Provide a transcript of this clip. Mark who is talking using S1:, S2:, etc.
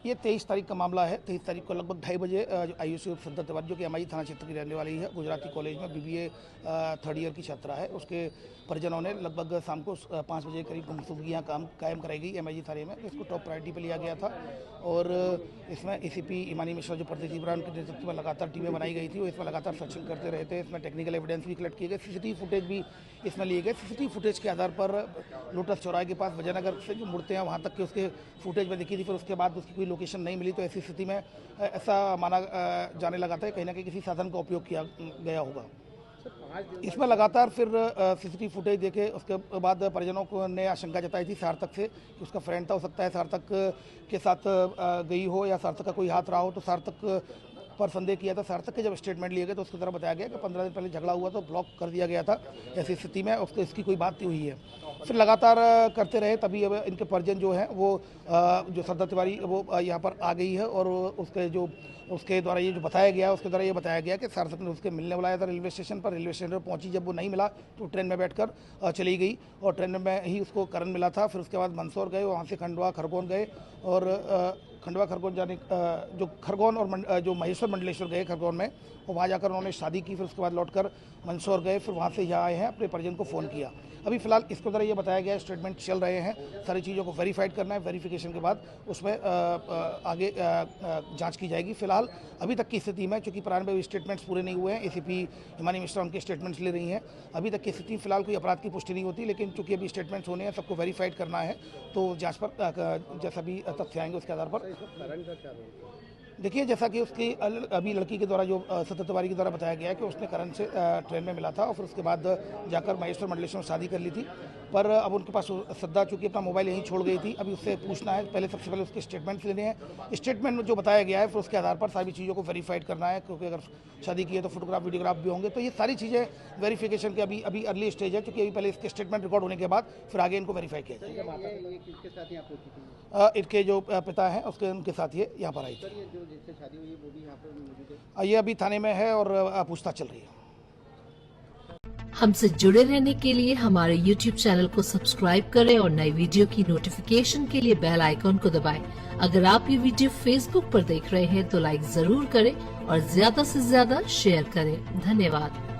S1: ये 23 तारीख का मामला है। 23 तारीख को लगभग 2:30 बजे आयुषी श्रद्धा तिवारी, जो कि एमआईजी थाना क्षेत्र की रहने वाली है, गुजराती कॉलेज में बीबीए थर्ड ईयर की छात्रा है, उसके परिजनों ने लगभग शाम को 5 बजे करीब गुमशुदगियाँ कायम कराई गई एमआईजी थाने में। इसको टॉप प्रायोरिटी पर लिया गया था और इसमें एसीपी इमानी मिश्रा, जो प्रदीप इब्राहिम के नेतृत्व में लगातार टीमें बनाई गई थी, वो इसमें लगातार सर्चिंग करते रहे थे। इसमें टेक्निकल एविडेंस भी कलेक्ट किए गए, सीसीटीवी फुटेज भी इसमें लिए गए। सीसीटीवी फुटेज के आधार पर लोटस चौराहे के पास विजयनगर से जो मुड़ते हैं वहाँ तक के उसके फुटेज में दिखी थी। फिर उसके बाद उसकी कोई लोकेशन नहीं मिली, तो ऐसी स्थिति में ऐसा माना जाने लगा था कहीं ना कहीं किसी साधन का उपयोग किया गया होगा। इसमें लगातार फिर सीसीटीवी फुटेज देखे उसके बाद परिजनों को ने आशंका जताई थी सार्थक से कि उसका फ्रेंड था, हो सकता है सार्थक के साथ गई हो या सार्थक का कोई हाथ रहा हो, तो सार्थक पर संदेह किया था। सार्थक के जब स्टेटमेंट लिए गए तो उसकी तरफ बताया गया कि 15 दिन पहले झगड़ा हुआ तो ब्लॉक कर दिया गया था। ऐसी स्थिति में उसको इसकी कोई बात नहीं हुई है। फिर लगातार करते रहे, तभी अब इनके परिजन जो हैं वो जो श्रद्धा तिवारी वो यहाँ पर आ गई है और उसके द्वारा ये जो बताया गया, उसके द्वारा ये बताया गया कि सार्थक ने उसके मिलने बुलाया था रेलवे स्टेशन पर पहुंची। जब वो नहीं मिला तो ट्रेन में बैठकर चली गई और ट्रेन में ही उसको करण मिला था। फिर उसके बाद मंदसौर गए, वहाँ से खंडवा खरगोन गए और खंडवा खरगोन जाने जो खरगोन और जो महेश्वर मंडलेश्वर गए खरगोन में, और वहाँ जाकर उन्होंने शादी की। फिर उसके बाद लौटकर मंदसौर गए, फिर वहाँ से यहाँ आए हैं, अपने परिजन को फ़ोन किया। अभी फिलहाल इसको द्वारा ये बताया गया, स्टेटमेंट चल रहे हैं, सारी चीज़ों को वेरीफाइड करना है। वेरिफिकेशन के बाद उसमें आगे जांच की जाएगी। फिलहाल अभी तक की स्थिति में, चूँकि प्रारंभ में स्टेटमेंट्स पूरे नहीं हुए हैं, एसीपी इमानी मिश्रा उनके स्टेटमेंट्स ले रही हैं, अभी तक की स्थिति फिलहाल कोई अपराध की पुष्टि नहीं होती। लेकिन चूँकि अभी स्टेटमेंट्स होने हैं, सबको वेरीफाइड करना है, तो जाँच पर जैसा भी तथ्य आएंगे उसके आधार पर देखिए, जैसा कि उसकी अभी लड़की के द्वारा जो श्रद्धा तिवारी के द्वारा बताया गया है कि उसने करण से ट्रेन में मिला था और फिर उसके बाद जाकर महेश्वर मंडलेश्वर में शादी कर ली थी। पर अब उनके पास श्रद्धा चूँकि अपना मोबाइल यहीं छोड़ गई थी, अभी उससे पूछना है। पहले सबसे पहले उसके स्टेटमेंट लेने हैं। स्टेटमेंट में जो बताया गया है फिर उसके आधार पर सारी चीज़ों को वेरीफाइड करना है, क्योंकि अगर शादी की है तो फोटोग्राफ वीडियोग्राफ भी होंगे। तो ये सारी चीज़ें वेरीफिकेशन के अभी अर्ली स्टेज है, क्योंकि अभी पहले इसके स्टेटमेंट रिकॉर्ड होने के बाद फिर आगे इनको वेरीफाई किया जाएगा। इनके जो पिता हैं उनके साथ ये यहाँ पर आई थी। ये अभी थाने में है और पूछताछ चल रही है।
S2: हमसे जुड़े रहने के लिए हमारे YouTube चैनल को सब्सक्राइब करें और नई वीडियो की नोटिफिकेशन के लिए बेल आइकॉन को दबाएं। अगर आप ये वीडियो Facebook पर देख रहे हैं तो लाइक जरूर करें और ज्यादा से ज्यादा शेयर करें। धन्यवाद।